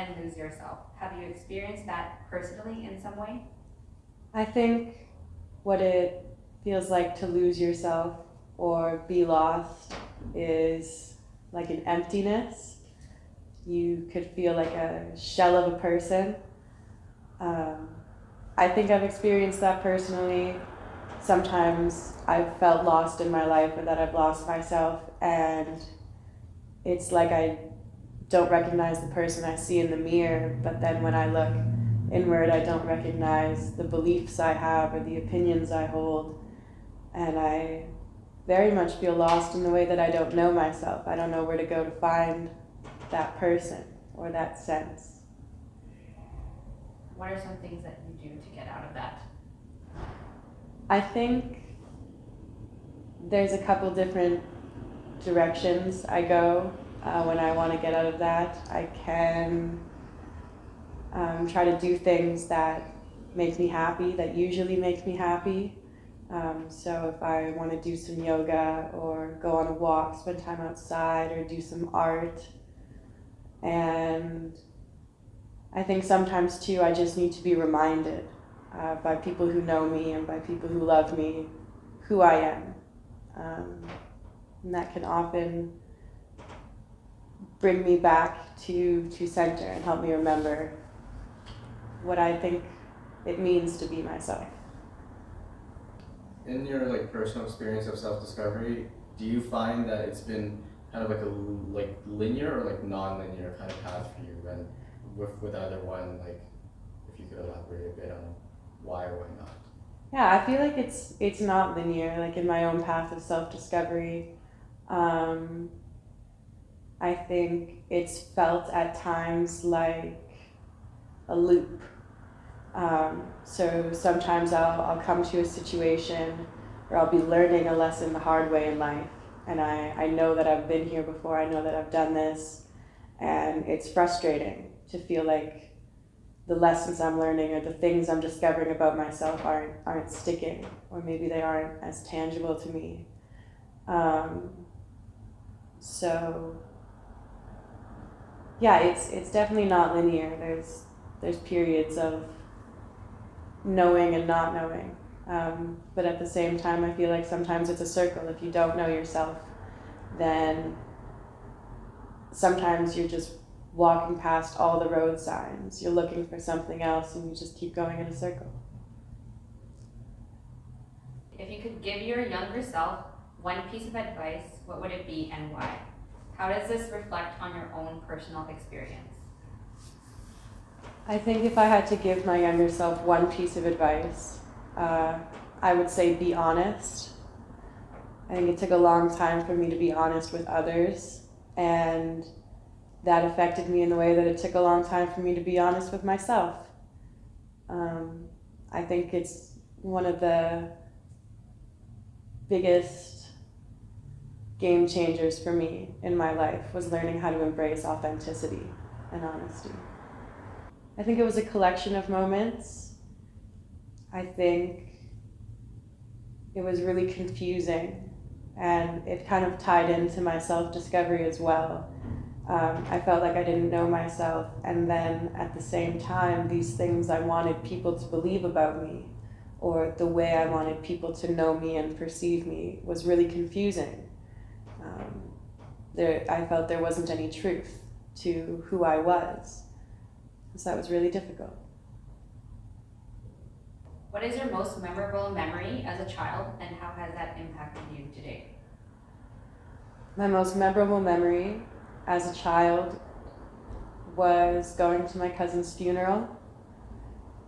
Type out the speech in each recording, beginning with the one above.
and lose yourself. Have you experienced that personally in some way? I think what it feels like to lose yourself or be lost is like an emptiness. You could feel like a shell of a person. Um, I think I've experienced that personally. Sometimes I've felt lost in my life or that I've lost myself, and it's like I don't recognize the person I see in the mirror, but then when I look inward, I don't recognize the beliefs I have or the opinions I hold, and I very much feel lost in the way that I don't know myself. I don't know where to go to find that person or that sense. What are some things that you do to get out of that? I think there's a couple different directions I go when I want to get out of that. I can try to do things that make me happy, that usually make me happy. So if I want to do some yoga or go on a walk, spend time outside, or do some art. And I think sometimes too I just need to be reminded by people who know me and by people who love me who I am. And that can often bring me back to center and help me remember what I think it means to be myself. In your personal experience of self-discovery, do you find that it's been kind of like a linear or non-linear kind of path for you? And with either one, if you could elaborate a bit on why or why not? Yeah, I feel like it's not linear. Like in my own path of self-discovery, I think it's felt at times like a loop. So sometimes I'll come to a situation where I'll be learning a lesson the hard way in life, and I know that I've been here before, I know that I've done this, and it's frustrating to feel like the lessons I'm learning or the things I'm discovering about myself aren't sticking, or maybe they aren't as tangible to me. So yeah, it's definitely not linear. There's periods of knowing and not knowing. But at the same time, I feel like sometimes it's a circle. If you don't know yourself, then sometimes you're just walking past all the road signs. You're looking for something else and you just keep going in a circle. If you could give your younger self one piece of advice, what would it be and why? How does this reflect on your own personal experience? I think if I had to give my younger self one piece of advice, I would say be honest. I think it took a long time for me to be honest with others, and that affected me in the way that it took a long time for me to be honest with myself. I think it's one of the biggest game changers for me in my life was learning how to embrace authenticity and honesty. I think it was a collection of moments. I think it was really confusing, and it kind of tied into my self-discovery as well. I felt like I didn't know myself, and then at the same time, these things I wanted people to believe about me, or the way I wanted people to know me and perceive me, was really confusing. I felt there wasn't any truth to who I was, so that was really difficult. What is your most memorable memory as a child, and how has that impacted you today? My most memorable memory as a child was going to my cousin's funeral.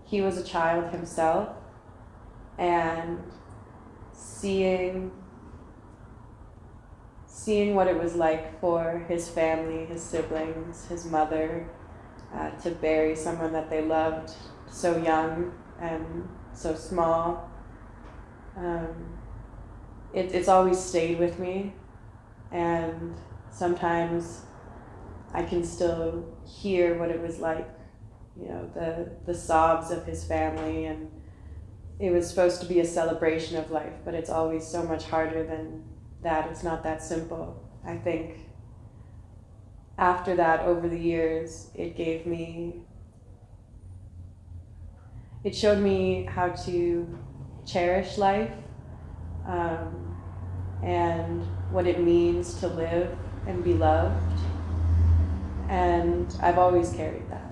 He was a child himself, and seeing what it was like for his family, his siblings, his mother, to bury someone that they loved so young and so small. It's always stayed with me, and sometimes I can still hear what it was like, the sobs of his family, and it was supposed to be a celebration of life, but it's always so much harder than that. It's not that simple. I think after that, over the years, it showed me how to cherish life, and what it means to live and be loved. And I've always carried that.